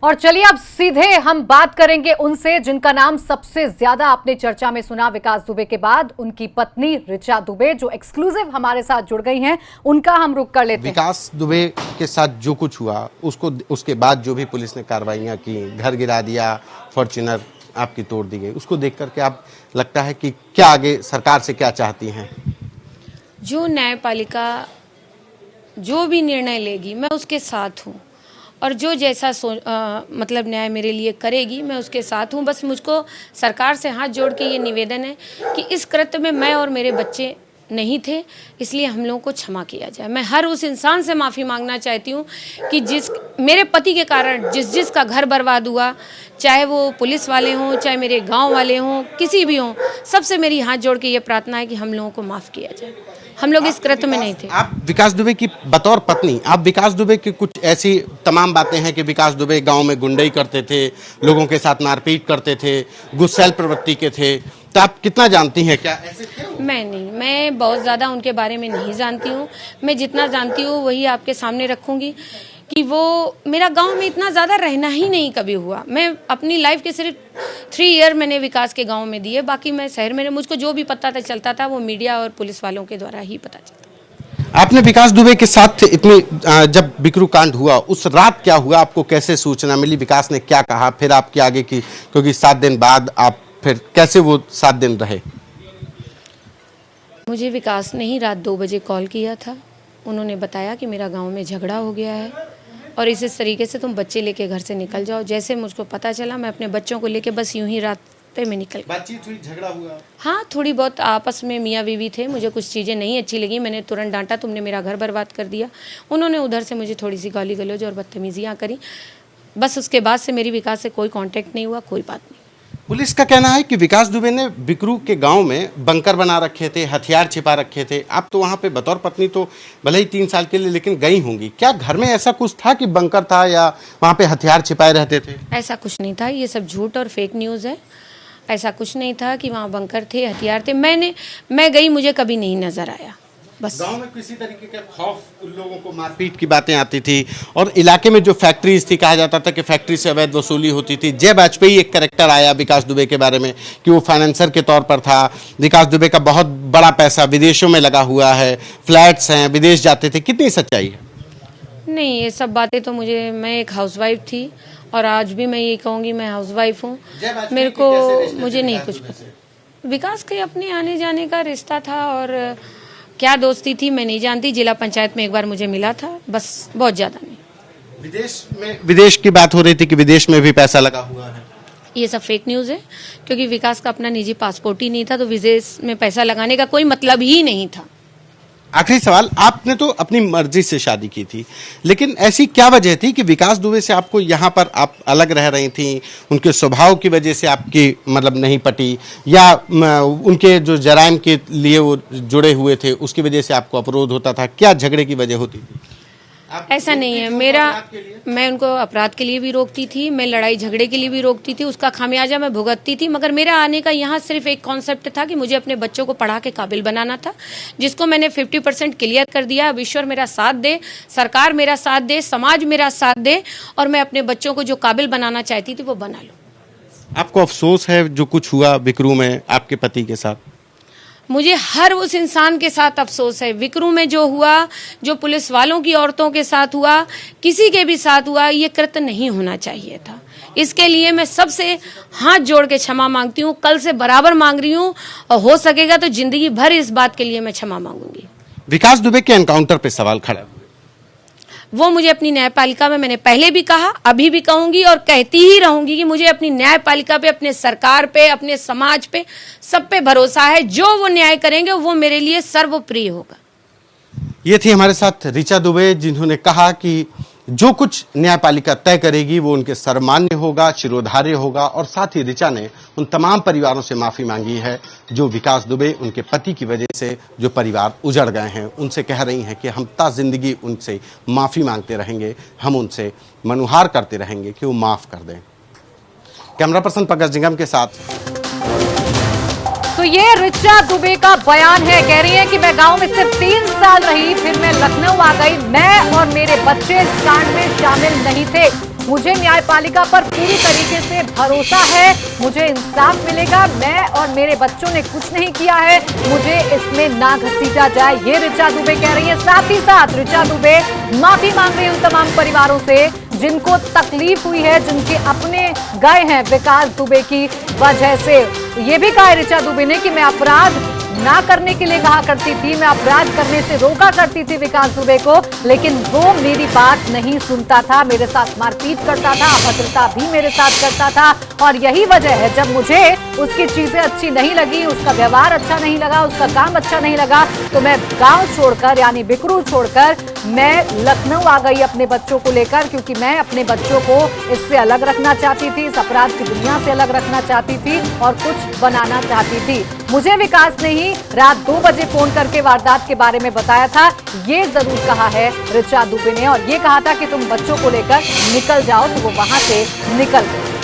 और चलिए अब सीधे हम बात करेंगे उनसे जिनका नाम सबसे ज्यादा आपने चर्चा में सुना विकास दुबे के बाद। उनकी पत्नी ऋचा दुबे जो एक्सक्लूसिव हमारे साथ जुड़ गई हैं, उनका हम रुख कर लेते हैं। विकास दुबे के साथ जो कुछ हुआ उसके बाद जो भी पुलिस ने कार्रवाइयां की, घर गिरा दिया, फॉर्च्यूनर आपकी तोड़ दी गई, उसको देख करके आप लगता है कि क्या आगे सरकार से क्या चाहती हैं? जो न्यायपालिका जो भी निर्णय लेगी मैं उसके साथ हूँ, और जो जैसा मतलब न्याय मेरे लिए करेगी मैं उसके साथ हूँ। बस मुझको सरकार से हाथ जोड़ के ये निवेदन है कि इस कृत्य में मैं और मेरे बच्चे नहीं थे, इसलिए हम लोगों को क्षमा किया जाए। मैं हर उस इंसान से माफ़ी मांगना चाहती हूँ कि जिस मेरे पति के कारण जिसका घर बर्बाद हुआ, चाहे वो पुलिस वाले हों, चाहे मेरे गांव वाले हों, किसी भी हों, सबसे मेरी हाथ जोड़ के ये प्रार्थना है कि हम लोगों को माफ़ किया जाए। हम लोग इस कृत्य में नहीं थे। आप विकास दुबे की बतौर पत्नी, आप विकास दुबे की कुछ ऐसी तमाम बातें हैं कि विकास दुबे गांव में गुंडई करते थे, लोगों के साथ मारपीट करते थे, गुस्सैल प्रवृत्ति के थे, तो आप कितना जानती हैं? क्या ऐसे थे? मैं बहुत ज़्यादा उनके बारे में नहीं जानती हूँ। मैं जितना जानती हूँ वही आपके सामने रखूँगी कि वो मेरा गांव में इतना ज़्यादा रहना ही नहीं कभी हुआ। मैं अपनी लाइफ के सिर्फ 3 ईयर मैंने विकास के गांव में दिए, बाकी मैं शहर में मुझको जो भी पता था चलता था वो मीडिया और पुलिस वालों के द्वारा ही पता चलता। आपने विकास दुबे के साथ इतनी जब बिकरू कांड हुआ उस रात क्या हुआ, आपको कैसे सूचना मिली, विकास ने क्या कहा, फिर आपकी आगे की, क्योंकि 7 दिन बाद आप फिर कैसे वो 7 दिन रहे? मुझे विकास ने ही रात 2 बजे कॉल किया था। उन्होंने बताया कि मेरा गांव में झगड़ा हो गया है और इस तरीके से तुम बच्चे लेके घर से निकल जाओ। जैसे मुझको पता चला मैं अपने बच्चों को लेके बस यूं ही रास्ते में निकल। बातचीत हुई, झगड़ा हुआ? हाँ, थोड़ी बहुत आपस में मियाँ बीवी थे। मुझे कुछ चीज़ें नहीं अच्छी लगी, मैंने तुरंत डांटा, तुमने मेरा घर बर्बाद कर दिया। उन्होंने उधर से मुझे थोड़ी सी गाली गलौज और बदतमीजियाँ करी। बस उसके बाद से मेरी विकास से कोई कॉन्टेक्ट नहीं हुआ, कोई बात नहीं। पुलिस का कहना है कि विकास दुबे ने बिकरू के गांव में बंकर बना रखे थे, हथियार छिपा रखे थे। आप तो वहां पे बतौर पत्नी तो भले ही 3 साल के लिए लेकिन गई होंगी, क्या घर में ऐसा कुछ था कि बंकर था या वहां पे हथियार छिपाए रहते थे? ऐसा कुछ नहीं था, ये सब झूठ और फेक न्यूज़ है। ऐसा कुछ नहीं था कि वहाँ बंकर थे, हथियार थे। मैं गई, मुझे कभी नहीं नजर आया। बस गांव में किसी तरीके का खौफ, लोगों को मारपीट की बातें आती थी और इलाके में जो फैक्ट्रीज थी, कहा जाता था कि फैक्ट्री से अवैध वसूली होती थी। जय वाजपेयी एक कैरेक्टर आया विकास दुबे के बारे में कि वो फाइनेंसर के तौर पर था। विकास दुबे का बहुत बड़ा पैसा विदेशों में लगा हुआ है, फ्लैट्स हैं, विदेश जाते थे। कितनी सच्चाई है? नहीं, ये सब बातें तो मैं एक हाउसवाइफ थी और आज भी मैं ये कहूँगी मैं हाउसवाइफ हूँ। मुझे नहीं कुछ पता। विकास के अपने आने जाने का रिश्ता था और क्या दोस्ती थी मैं नहीं जानती। जिला पंचायत में एक बार मुझे मिला था, बस, बहुत ज्यादा नहीं। विदेश की बात हो रही थी कि विदेश में भी पैसा लगा हुआ है। ये सब फेक न्यूज़ है, क्योंकि विकास का अपना निजी पासपोर्ट ही नहीं था, तो विदेश में पैसा लगाने का कोई मतलब ही नहीं था। आखिरी सवाल, आपने तो अपनी मर्जी से शादी की थी, लेकिन ऐसी क्या वजह थी कि विकास दुबे से आपको यहाँ पर आप अलग रह रही थी? उनके स्वभाव की वजह से आपकी मतलब नहीं पटी, या उनके जो जराइम के लिए वो जुड़े हुए थे उसकी वजह से आपको अवरोध होता था? क्या झगड़े की वजह होती थी? ऐसा नहीं है मैं उनको अपराध के लिए भी रोकती थी, मैं लड़ाई झगड़े के लिए भी रोकती थी, उसका खामियाजा मैं भुगतती थी। मगर मेरा आने का यहाँ सिर्फ एक कॉन्सेप्ट था कि मुझे अपने बच्चों को पढ़ा के काबिल बनाना था, जिसको मैंने 50% क्लियर कर दिया। अब ईश्वर मेरा साथ दे, सरकार मेरा साथ दे, समाज मेरा साथ दे और मैं अपने बच्चों को जो काबिल बनाना चाहती थी वो बना लूं। आपको अफसोस है जो कुछ हुआ बिकरू में आपके पति के साथ? मुझे हर उस इंसान के साथ अफसोस है। विकरू में जो हुआ, जो पुलिस वालों की औरतों के साथ हुआ, किसी के भी साथ हुआ, ये कृत्य नहीं होना चाहिए था। इसके लिए मैं सबसे हाथ जोड़ के क्षमा मांगती हूँ, कल से बराबर मांग रही हूँ और हो सकेगा तो जिंदगी भर इस बात के लिए मैं क्षमा मांगूंगी। विकास दुबे के एनकाउंटर पे सवाल खड़ा, वो मुझे अपनी न्यायपालिका में, मैंने पहले भी कहा, अभी भी कहूंगी और कहती ही रहूंगी कि मुझे अपनी न्यायपालिका पे, अपने सरकार पे, अपने समाज पे, सब पे भरोसा है। जो वो न्याय करेंगे वो मेरे लिए सर्वप्रिय होगा। ये थी हमारे साथ ऋचा दुबे, जिन्होंने कहा कि जो कुछ न्यायपालिका तय करेगी वो उनके सर्वमान्य होगा, शिरोधार्य होगा। और साथ ही ऋचा ने उन तमाम परिवारों से माफी मांगी है जो विकास दुबे, उनके पति की वजह से जो परिवार उजड़ गए हैं, उनसे कह रही हैं कि हम ता जिंदगी उनसे माफी मांगते रहेंगे, हम उनसे मनुहार करते रहेंगे कि वो माफ कर दें। कैमरा पर्सन पंकज निगम के साथ। तो ये ऋचा दुबे का बयान है। कह रही है कि मैं गांव में सिर्फ 3 साल रही, फिर मैं लखनऊ आ गई। मैं और मेरे बच्चे इस कांड में शामिल नहीं थे। मुझे न्यायपालिका पर पूरी तरीके से भरोसा है, मुझे इंसाफ मिलेगा, मैं और मेरे बच्चों ने कुछ नहीं किया है, मुझे इसमें ना घसीटा जाए, ये ऋचा दुबे कह रही है। साथ ही साथ ऋचा दुबे माफी मांग रही है उन तमाम परिवारों से जिनको तकलीफ हुई है, जिनके अपने गए हैं विकास दुबे की वजह से। ये भी कहा ऋचा दुबे ने कि मैं अपराध ना करने के लिए कहा करती थी, मैं अपराध करने से रोका करती थी विकास दुबे को, लेकिन वो मेरी बात नहीं सुनता था, मेरे साथ मारपीट करता था, अभद्रता भी मेरे साथ करता था। और यही वजह है जब मुझे उसकी चीजें अच्छी नहीं लगी, उसका व्यवहार अच्छा नहीं लगा, उसका काम अच्छा नहीं लगा, तो मैं गांव छोड़कर यानी बिकरू छोड़कर मैं लखनऊ आ गई अपने बच्चों को लेकर, क्योंकि मैं अपने बच्चों को इससे अलग रखना चाहती थी, इस अपराध की दुनिया से अलग रखना चाहती थी और कुछ बनाना चाहती थी। मुझे विकास ने ही रात 2 बजे फोन करके वारदात के बारे में बताया था, ये जरूर कहा है ऋचा दुबे ने, और ये कहा था कि तुम बच्चों को लेकर निकल जाओ, तो वो वहां से निकल गए।